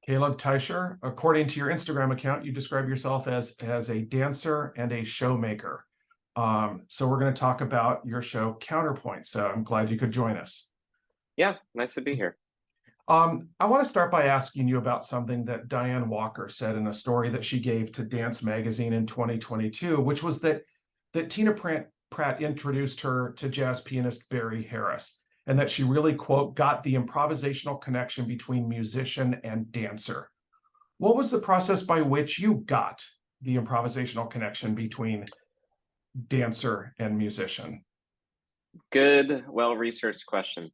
Caleb Teicher, according to your Instagram account, you describe yourself as a dancer and a showmaker. So we're going to talk about your show Counterpoint. So I'm glad you could join us. Yeah, nice to be here. I want to start by asking you about something that Diane Walker said in a story that she gave to Dance Magazine in 2022, which was that Tina Pratt introduced her to jazz pianist Barry Harris, and that she really, quote, got the improvisational connection between musician and dancer. What was the process by which you got the improvisational connection between dancer and musician? Good, well-researched question.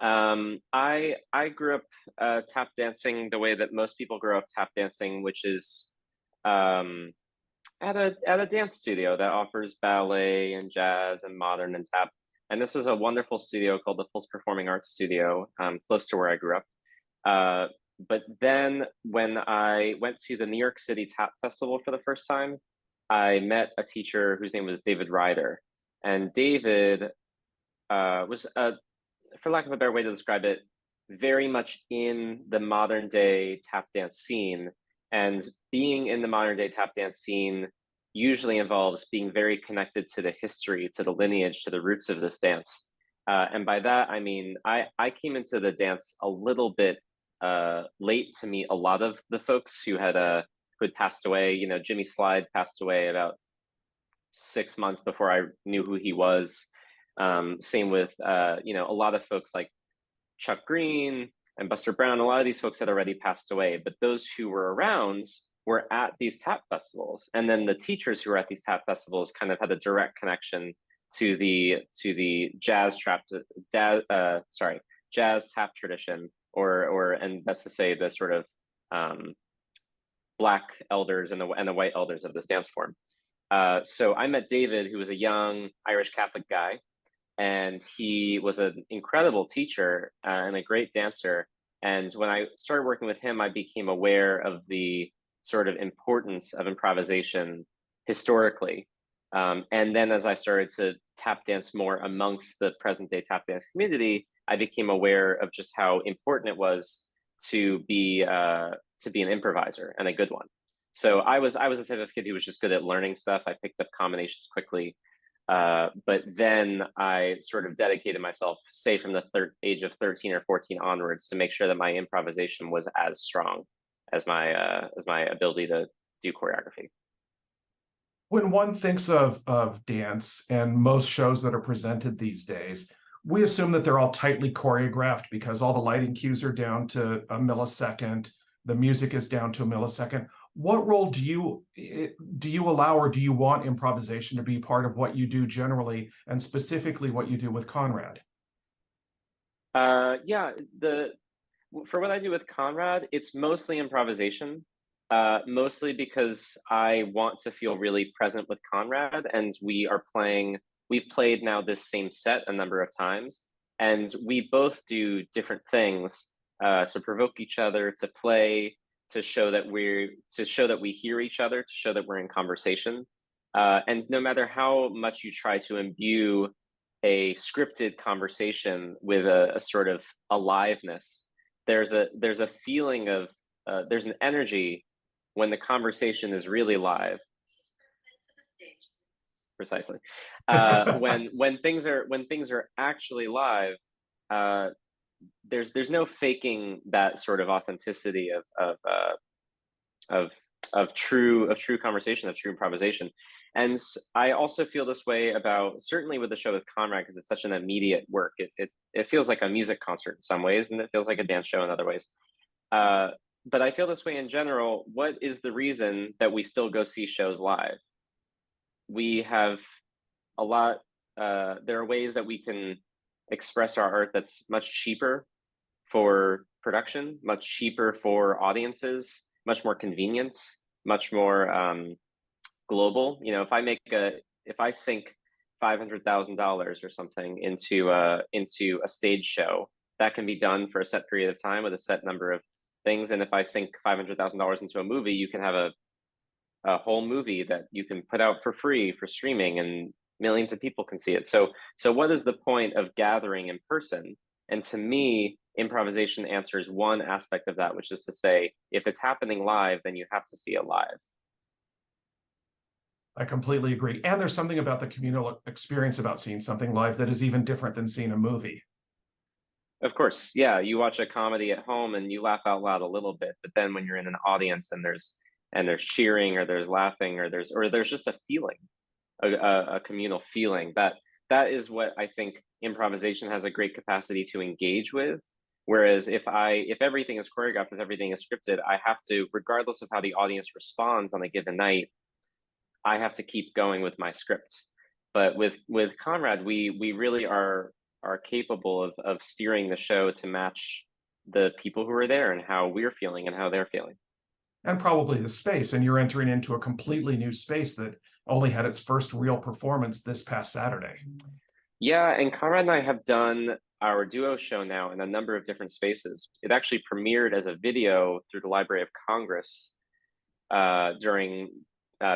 I grew up tap dancing the way that most people grow up tap dancing, which is um, at a dance studio that offers ballet and jazz and modern and tap. And this was a wonderful studio called the Pulse Performing Arts Studio, close to where I grew up. Uh, but then when I went to the New York City Tap Festival for the first time, I met a teacher whose name was David Ryder. And David was, for lack of a better way to describe it, very much in the modern day tap dance scene. And being in the modern day tap dance scene usually involves being very connected to the history, to the lineage, to the roots of this dance. And by that, I mean, I came into the dance a little bit late to meet a lot of the folks who had passed away. You know, Jimmy Slide passed away about 6 months before I knew who he was. Same with a lot of folks like Chuck Green and Buster Brown. A lot of these folks had already passed away, but those who were around were at these tap festivals, and then the teachers who were at these tap festivals kind of had a direct connection to the jazz tap tradition, or and best to say the sort of black elders and the white elders of this dance form. So I met David, who was a young Irish Catholic guy, and he was an incredible teacher and a great dancer. And when I started working with him, I became aware of the sort of importance of improvisation historically. And then as I started to tap dance more amongst the present day tap dance community, I became aware of just how important it was to be an improviser, and a good one. So I was the type of kid who was just good at learning stuff. I picked up combinations quickly. But then I sort of dedicated myself, say from the age of 13 or 14 onwards, to make sure that my improvisation was as strong as my ability to do choreography. When one thinks of dance and most shows that are presented these days, we assume that they're all tightly choreographed because all the lighting cues are down to a millisecond, the music is down to a millisecond. What role do you allow, or do you want improvisation to be part of what you do generally, and specifically what you do with Conrad? Yeah, for what I do with Conrad, it's mostly improvisation. Mostly because I want to feel really present with Conrad, and we've played now this same set a number of times, and we both do different things to provoke each other, to play, to show that we hear each other, to show that we're in conversation. And no matter how much you try to imbue a scripted conversation with a sort of aliveness, there's a feeling of there's an energy when the conversation is really live. Precisely. When things are actually live, there's no faking that sort of authenticity of true conversation, of true improvisation. And I also feel this way about, certainly with the show with Conrad, because it's such an immediate work. It feels like a music concert in some ways, and it feels like a dance show in other ways. But I feel this way in general. What is the reason that we still go see shows live? We have a lot, there are ways that we can express our art that's much cheaper for production, much cheaper for audiences, much more convenience, much more global. You know, if I sink $500,000 or something into a stage show, that can be done for a set period of time with a set number of things. And if I sink $500,000 into a movie, you can have a whole movie that you can put out for free for streaming, and millions of people can see it. So what is the point of gathering in person? And to me, improvisation answers one aspect of that, which is to say, if it's happening live, then you have to see it live. I completely agree. And there's something about the communal experience about seeing something live that is even different than seeing a movie. Of course, yeah, you watch a comedy at home and you laugh out loud a little bit, but then when you're in an audience and there's cheering or there's laughing or there's just a feeling, a communal feeling, that is what I think improvisation has a great capacity to engage with. Whereas if everything is choreographed, if everything is scripted, I have to, regardless of how the audience responds on a given night, I have to keep going with my scripts. But with Conrad, we really are capable of steering the show to match the people who are there and how we're feeling and how they're feeling. And probably the space. And you're entering into a completely new space that only had its first real performance this past Saturday. Yeah, and Conrad and I have done our duo show now in a number of different spaces. It actually premiered as a video through the Library of Congress during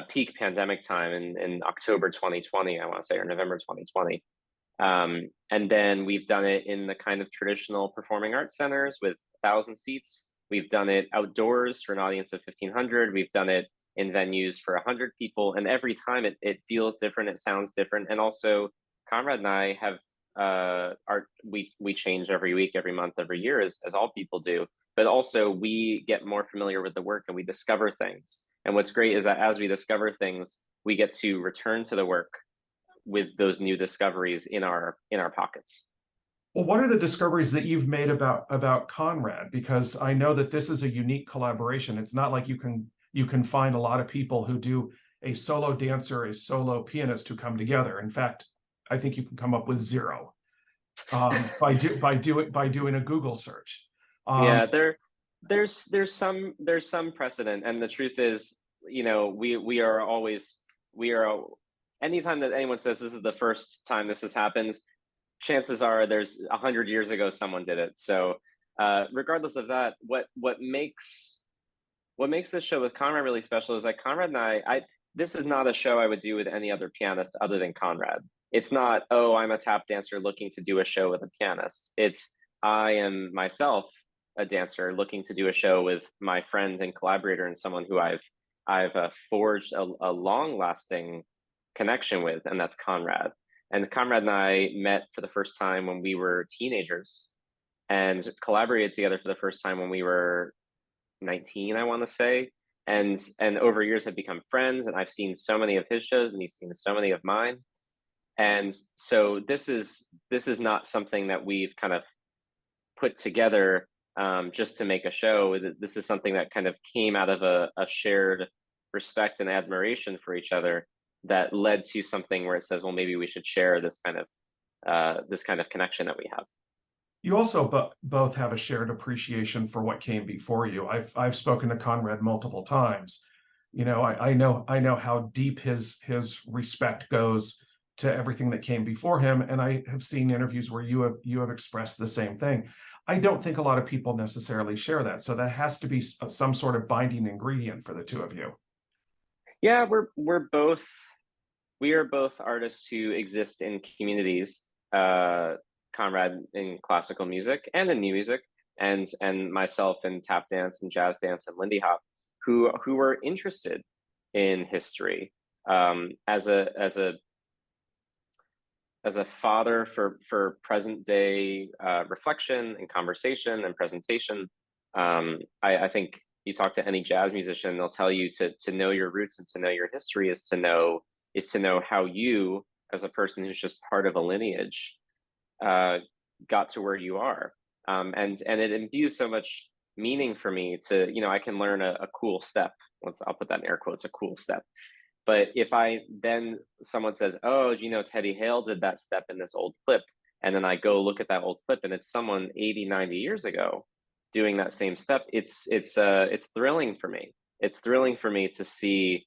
peak pandemic time in October 2020, I want to say, or November 2020. And then we've done it in the kind of traditional performing arts centers with 1,000 seats. We've done it outdoors for an audience of 1,500. We've done it in venues for 100 people. And every time it feels different, it sounds different. And also Conrad and I have, we change every week, every month, every year, as all people do. But also we get more familiar with the work and we discover things. And what's great is that as we discover things, we get to return to the work with those new discoveries in our pockets. Well, what are the discoveries that you've made about Conrad? Because I know that this is a unique collaboration. It's not like you can find a lot of people who do a solo dancer, a solo pianist who come together. In fact, I think you can come up with zero by doing a Google search. Yeah, there's some precedent, and the truth is, we are anytime that anyone says this is the first time this has happened, chances are there's 100 years ago someone did it. So regardless of that, what makes this show with Conrad really special is that Conrad and I this is not a show I would do with any other pianist other than Conrad. It's not, oh, I'm a tap dancer looking to do a show with a pianist. It's, I am myself a dancer looking to do a show with my friend and collaborator and someone who I've forged a long-lasting connection with, and that's Conrad. And Conrad and I met for the first time when we were teenagers and collaborated together for the first time when we were 19, I want to say. And over years have become friends, and I've seen so many of his shows and he's seen so many of mine. And so this is not something that we've kind of put together just to make a show. This is something that kind of came out of a shared respect and admiration for each other that led to something where it says, well, maybe we should share this kind of connection that we have. You also both have a shared appreciation for what came before you. I've spoken to Conrad multiple times. I know how deep his respect goes to everything that came before him, and I have seen interviews where you have expressed the same thing. I don't think a lot of people necessarily share that, so that has to be some sort of binding ingredient for the two of you. Yeah, we are both artists who exist in communities. Conrad in classical music and in new music, and myself in tap dance and jazz dance and Lindy Hop, who are interested in history. As a father for present day reflection and conversation and presentation, I think you talk to any jazz musician, they'll tell you to know your roots and to know your history is to know how you, as a person who's just part of a lineage, got to where you are. And it imbues so much meaning for me to, I can learn a cool step. I'll put that in air quotes, a cool step. But if someone says, oh, Teddy Hale did that step in this old clip, and then I go look at that old clip and it's someone 80, 90 years ago doing that same step, it's thrilling for me. It's thrilling for me to see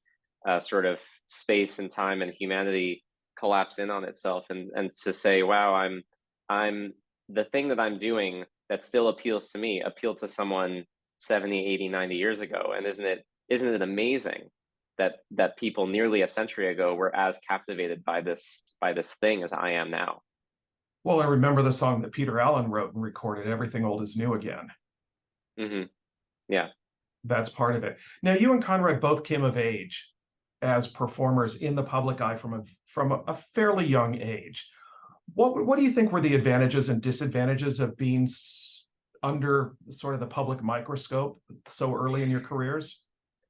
sort of space and time and humanity collapse in on itself, and to say, wow, I'm the thing that I'm doing that still appeals to me, appealed to someone 70, 80, 90 years ago. And isn't it amazing that people nearly a century ago were as captivated by this thing as I am now? Well, I remember the song that Peter Allen wrote and recorded, Everything Old is New Again. Yeah. That's part of it. Now, you and Conrad both came of age as performers in the public eye from a fairly young age. What do you think were the advantages and disadvantages of being under sort of the public microscope so early in your careers?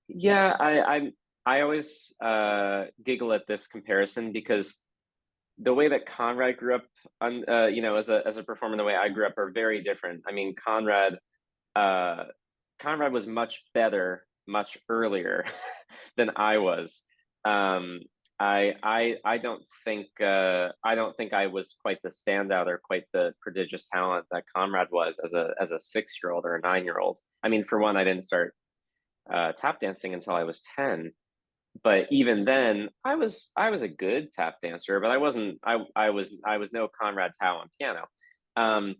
Yeah, I always giggle at this comparison because the way that Conrad grew up, you know, as a performer, the way I grew up are very different. I mean, uh, Conrad was much better, much earlier than I was. Um, I don't think I was quite the standout or quite the prodigious talent that Conrad was as a 6 year old or a 9 year old. I mean, for one, I didn't start tap dancing until I was 10. But even then, I was a good tap dancer, but I wasn't. I was no Conrad Tao on piano. Um,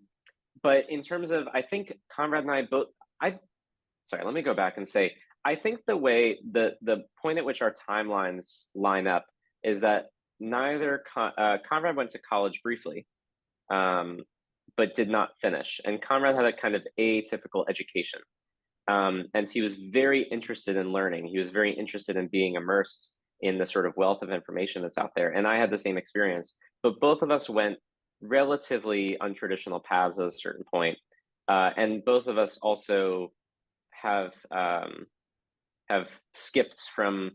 but in terms of, I think Conrad and I both. I Sorry, let me go back and say, I think the point at which our timelines line up is that Conrad went to college briefly, um, but did not finish, and Conrad had a kind of atypical education. And he was very interested in learning. He was very interested in being immersed in the sort of wealth of information that's out there. And I had the same experience, but both of us went relatively untraditional paths at a certain point. And both of us also have have skipped from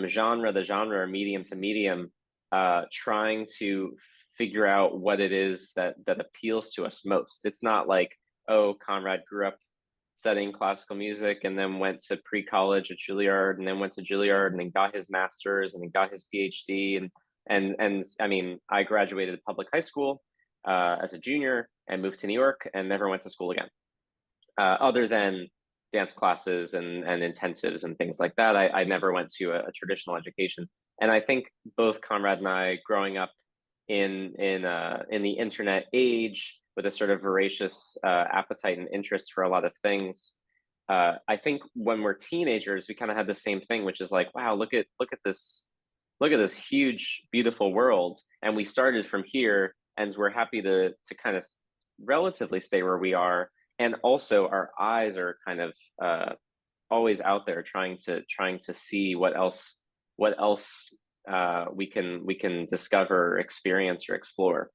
genre to genre, or medium to medium, trying to figure out what it is that appeals to us most. It's not like, oh, Conrad grew up studying classical music and then went to pre-college at Juilliard and then went to Juilliard and then got his master's and then got his PhD, and I mean, I graduated public high school as a junior and moved to New York and never went to school again, other than dance classes and intensives and things like that. I never went to a traditional education. And I think both Conrad and I, growing up in the internet age with a sort of voracious appetite and interest for a lot of things, I think when we're teenagers, we kind of had the same thing, which is like, wow, look at this huge, beautiful world, and we started from here, and we're happy to kind of relatively stay where we are, and also our eyes are kind of always out there trying to see what else we can discover, experience, or explore.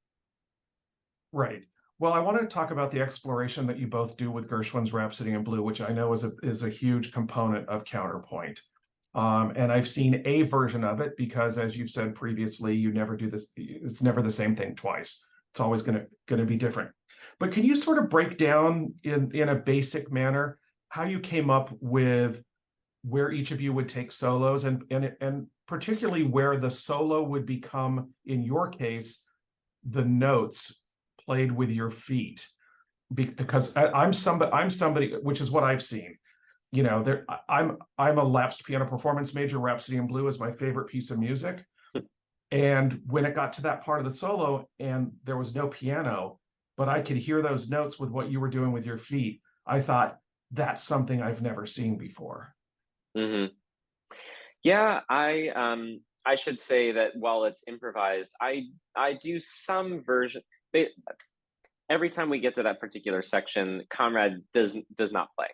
Right. Well, I want to talk about the exploration that you both do with Gershwin's Rhapsody in Blue, which I know is a huge component of Counterpoint. And I've seen a version of it because, as you've said previously, you never do this. It's never the same thing twice. It's always going to be different. But can you sort of break down in a basic manner how you came up with where each of you would take solos, and particularly where the solo would become, in your case, the notes played with your feet? Because I'm somebody, which is what I've seen. You know, I'm a lapsed piano performance major. Rhapsody in Blue is my favorite piece of music. And when it got to that part of the solo and there was no piano, but I could hear those notes with what you were doing with your feet, I thought, that's something I've never seen before. Hmm. Yeah, I should say that while it's improvised, I do some version. Every time we get to that particular section, Conrad does not play.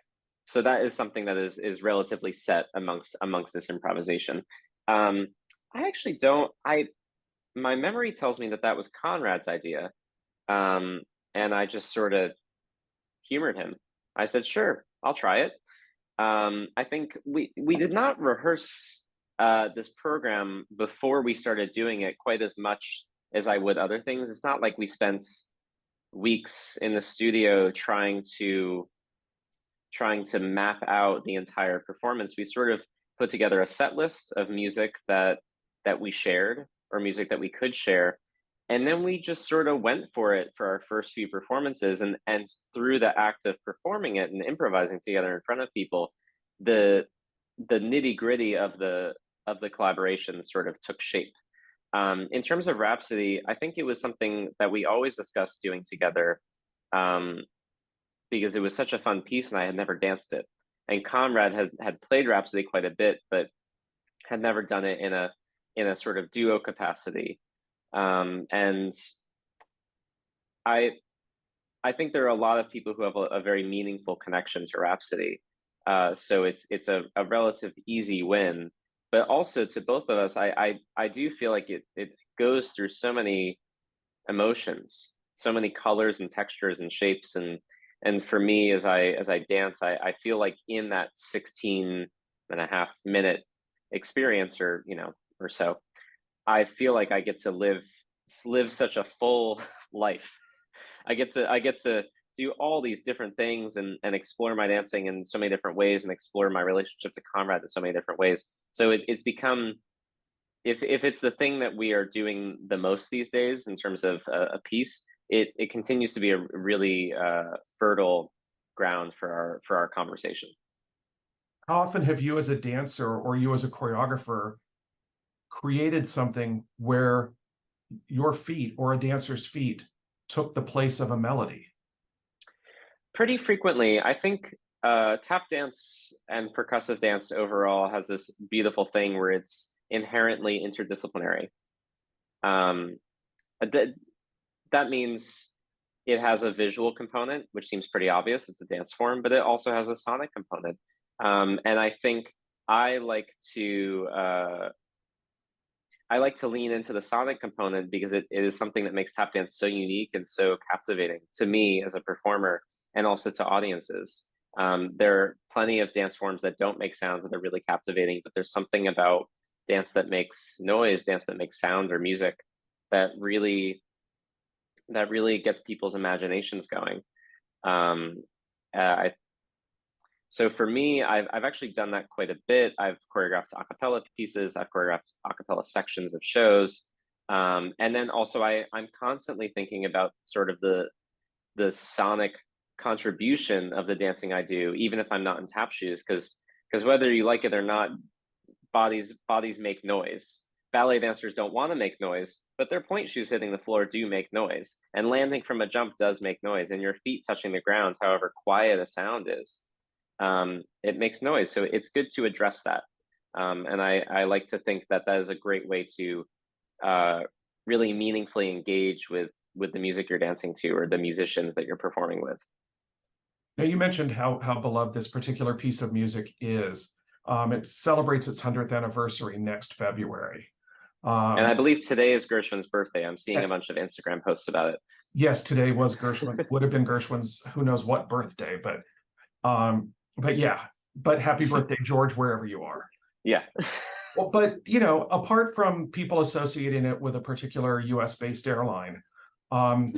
So that is something that is relatively set amongst this improvisation. I actually don't. My memory tells me that that was Conrad's idea, and I just sort of humored him. I said, "Sure, I'll try it." I think we did not rehearse this program before we started doing it quite as much as I would other things. It's not like we spent weeks in the studio trying to map out the entire performance. We sort of put together a set list of music that we shared, or music that we could share, and then we just sort of went for it for our first few performances, and through the act of performing it and improvising together in front of people, the nitty gritty of the collaboration sort of took shape. In terms of Rhapsody, I think it was something that we always discussed doing together, um, because it was such a fun piece and I had never danced it. And Conrad had played Rhapsody quite a bit, but had never done it in a sort of duo capacity. And I I think there are a lot of people who have a very meaningful connection to Rhapsody. So it's a relative easy win. But also to both of us, I do feel like it goes through so many emotions, so many colors and textures and shapes. And for me, as I dance, I feel like in that 16.5 minute experience, or or so, I feel like I get to live such a full life. I get to do all these different things and explore my dancing in so many different ways, and explore my relationship to Conrad in so many different ways. So it's become, if it's the thing that we are doing the most these days in terms of a piece, it continues to be a really fertile ground for our conversation. How often have you as a dancer or you as a choreographer created something where your feet or a dancer's feet took the place of a melody? Pretty frequently, I think tap dance and percussive dance overall has this beautiful thing where it's inherently interdisciplinary. Um, that that means it has a visual component, which seems pretty obvious. It's a dance form, but it also has a sonic component. And I think I like to uh, I like to lean into the sonic component because it is something that makes tap dance so unique and so captivating to me as a performer, and also to audiences. There are plenty of dance forms that don't make sound that are really captivating, but there's something about dance that makes noise, dance that makes sound or music, that really gets people's imaginations going. Um, I So for me, I've actually done that quite a bit. I've choreographed a cappella pieces. I've choreographed a cappella sections of shows. And then also I'm constantly thinking about sort of the sonic contribution of the dancing I do, even if I'm not in tap shoes, because whether you like it or not, bodies make noise. Ballet dancers don't want to make noise, but their point shoes hitting the floor do make noise, and landing from a jump does make noise, and your feet touching the ground, however quiet a sound is, it makes noise. So it's good to address that. And I like to think that that is a great way to uh, really meaningfully engage with the music you're dancing to, or the musicians that you're performing with. Now, you mentioned how beloved this particular piece of music is. It celebrates its 100th anniversary next February. And I Um, believe today is Gershwin's birthday. I'm seeing a eh, bunch of Instagram posts about it. yes, today was Gershwin, would have been Gershwin's who knows what birthday, but yeah, but happy birthday, George, wherever you are. Yeah. Well, but apart from people associating it with a particular US based airline, um,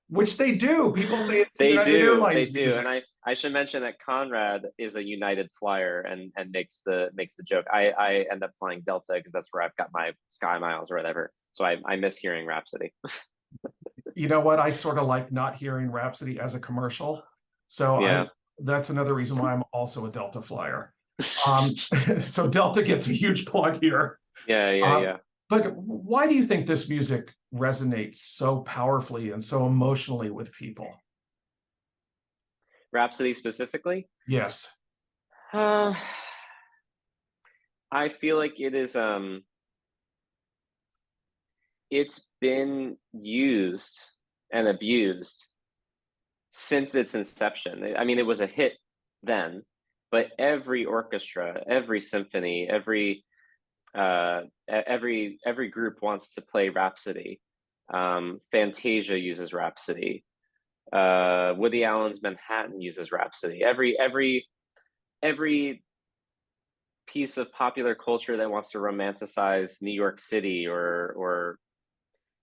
which they do, people say it's United They Airlines do. music. And I should mention that Conrad is a United flyer, and makes the joke. I end up flying Delta because that's where I've got my Sky Miles or whatever. So I miss hearing Rhapsody. You know what? I sort of like not hearing Rhapsody as a commercial. So I Yeah. that's another reason why I'm also a Delta flyer. Um, so Delta gets a huge plug here. Yeah, yeah, Uh, yeah. but why do you think this music resonates so powerfully and so emotionally with people? Rhapsody specifically? Yes. Uh, I feel like it's been used and abused since its inception. I mean, it was a hit then, but every orchestra, every symphony, every group wants to play Rhapsody. Fantasia uses Rhapsody. Woody Allen's Manhattan uses Rhapsody. Every piece of popular culture that wants to romanticize New York City, or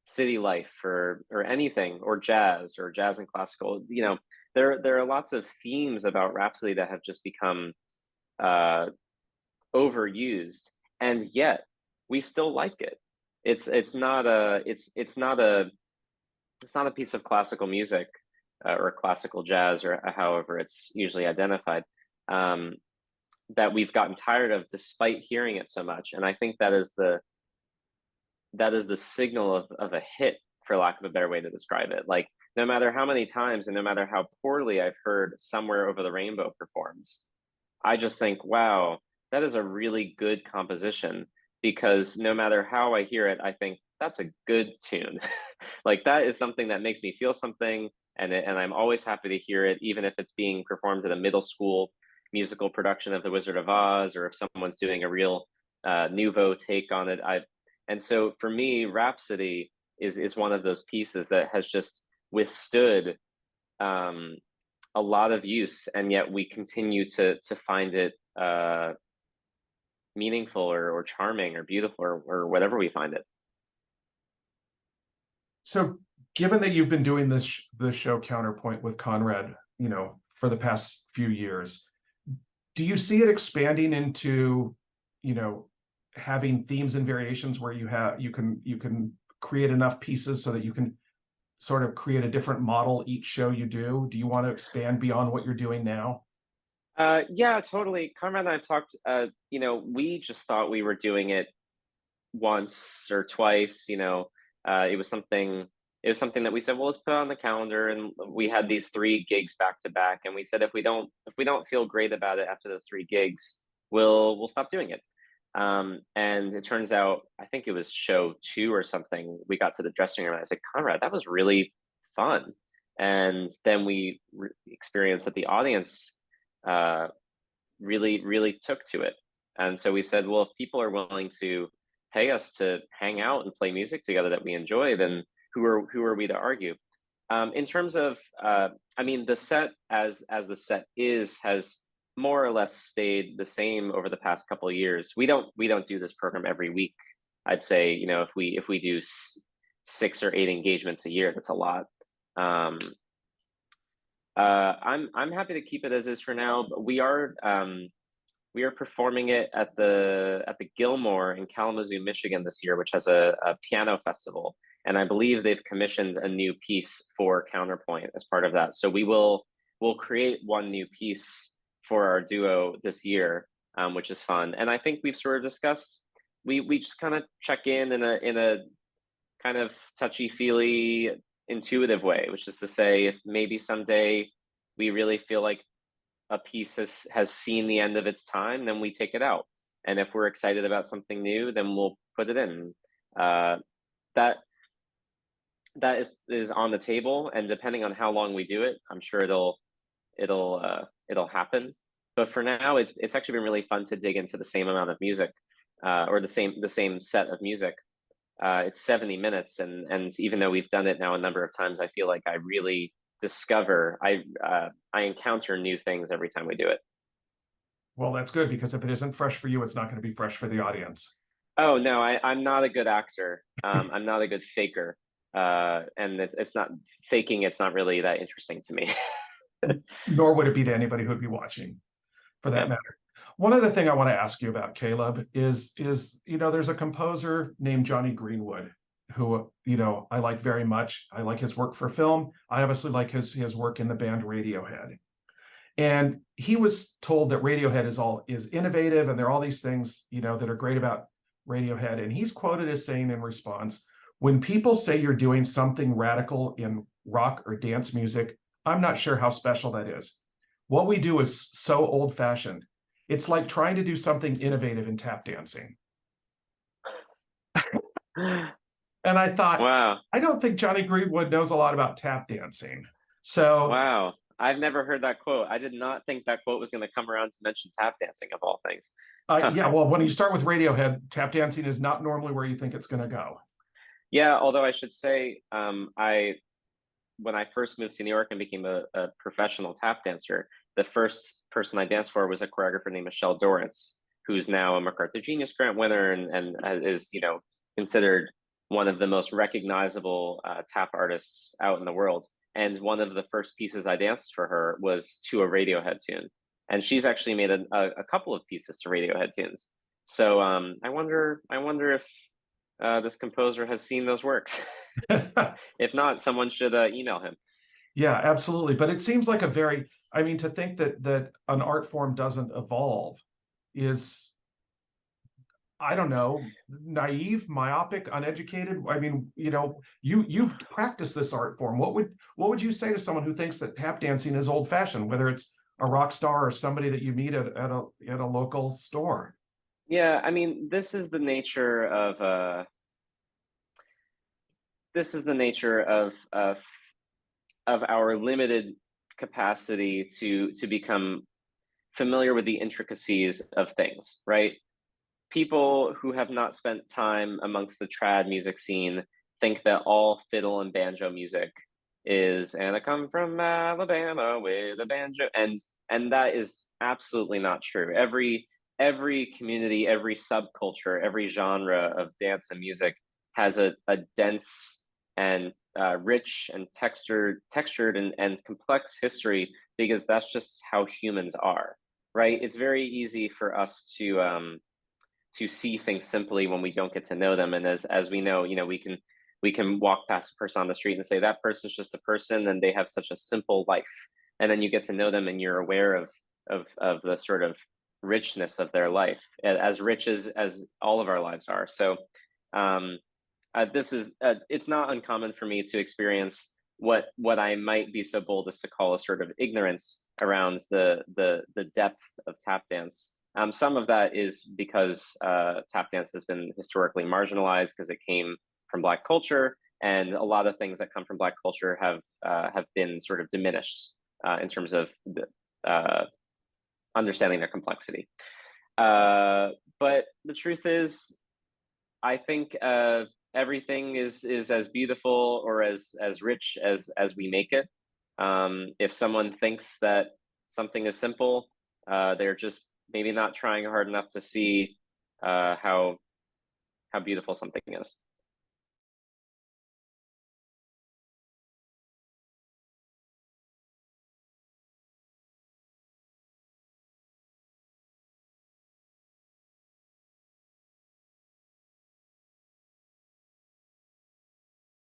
city life, or anything, or jazz and classical, there are lots of themes about Rhapsody that have just become uh, overused, and yet we still like it. It's not a piece of classical music, or classical jazz, or however it's usually identified, um, that we've gotten tired of despite hearing it so much. And I think that is the signal of a hit, for lack of a better way to describe it. Like, no matter how many times and no matter how poorly I've heard Somewhere Over the Rainbow performs, I just think, wow, that is a really good composition. Because no matter how I hear it, I think that's a good tune. Like that is something that makes me feel something, and I'm always happy to hear it, even if it's being performed at a middle school musical production of The Wizard of Oz, or if someone's doing a real nouveau take on it. And so for me, Rhapsody is one of those pieces that has just withstood um, a lot of use, and yet we continue to find it meaningful or charming or beautiful or whatever we find it. So, given that you've been doing this show Counterpoint with Conrad, for the past few years, do you see it expanding into, having themes and variations where you can create enough pieces so that you can sort of create a different model each show you do? Do you want to expand beyond what you're doing now? Yeah, totally. Conrad and I have talked. We just thought we were doing it once or twice. It was something. It was something that we said, well, let's put it on the calendar, and we had these 3 gigs back to back, and we said if we don't feel great about it after those 3 gigs, we'll stop doing it. And it turns out, I think it was show 2 or something, we got to the dressing room and I said, Conrad, that was really fun. And then we experienced that the audience really, really took to it. And so we said, well, if people are willing to pay us to hang out and play music together that we enjoy, then who are we to argue? In terms of, the set as the set has more or less stayed the same over the past couple of years. We don't do this program every week. I'd say, if we do 6 or 8 engagements a year, that's a lot. I'm happy to keep it as is for now, but we are performing it at the Gilmore in Kalamazoo, Michigan this year, which has a piano festival, and I believe they've commissioned a new piece for Counterpoint as part of that. So we'll create one new piece for our duo this year, which is fun. And I think we've sort of discussed, we just kind of check in a kind of touchy-feely, intuitive way, which is to say, if maybe someday we really feel like a piece has seen the end of its time, then we take it out. And if we're excited about something new, then we'll put it in. That is on the table, and depending on how long we do it, I'm sure it'll happen. But for now, it's actually been really fun to dig into the same amount of music, or the same set of music. It's 70 minutes, and even though we've done it now a number of times, I feel like I really discover, I encounter new things every time we do it. Well, that's good, because if it isn't fresh for you, it's not going to be fresh for the audience. Oh no, I'm not a good actor. I'm not a good faker, and it's not faking. It's not really that interesting to me. Nor would it be to anybody who would be watching, for that Yep. matter. One other thing I want to ask you about, Caleb, is there's a composer named Johnny Greenwood who I like very much. I like his work for film. I obviously like his work in the band Radiohead. And he was told that Radiohead is innovative, and there are all these things that are great about Radiohead. And he's quoted as saying in response, "When people say you're doing something radical in rock or dance music, I'm not sure how special that is. What we do is so old-fashioned. It's like trying to do something innovative in tap dancing." And I thought, Wow. I don't think Johnny Greenwood knows a lot about tap dancing. So, Wow. I've never heard that quote. I did not think that quote was going to come around to mention tap dancing of all things. Huh. yeah, well, when you start with Radiohead, tap dancing is not normally where you think it's going to go. Yeah, although I should say, when I first moved to New York and became a professional tap dancer, the first person I danced for was a choreographer named Michelle Dorrance, who's now a MacArthur Genius Grant winner and is considered one of the most recognizable tap artists out in the world. And one of the first pieces I danced for her was to a Radiohead tune, and she's actually made a couple of pieces to Radiohead tunes. So I wonder if this composer has seen those works. If not, someone should email him. Yeah, absolutely. But it seems like to think that an art form doesn't evolve is, I don't know, naive, myopic, uneducated. I mean, you practice this art form. What would you say to someone who thinks that tap dancing is old fashioned, whether it's a rock star or somebody that you meet at a local store? Yeah, I mean, this is the nature of this is the nature of our limited capacity to become familiar with the intricacies of things, right? People who have not spent time amongst the trad music scene think that all fiddle and banjo music is, and I come from Alabama with a banjo, and that is absolutely not true. Every community, every subculture, every genre of dance and music has a dense and rich and textured and complex history, because that's just how humans are, right? It's very easy for us to see things simply when we don't get to know them. And as we know, we can walk past a person on the street and say that person's just a person and they have such a simple life. And then you get to know them and you're aware of the sort of richness of their life, as rich as all of our lives are. So this is it's not uncommon for me to experience what I might be so bold as to call a sort of ignorance around the depth of tap dance. Some of that is because tap dance has been historically marginalized because it came from Black culture, and a lot of things that come from Black culture have been sort of diminished in terms of understanding their complexity. But the truth is, I think everything is as beautiful or as rich as we make it. If someone thinks that something is simple, they're just maybe not trying hard enough to see how beautiful something is.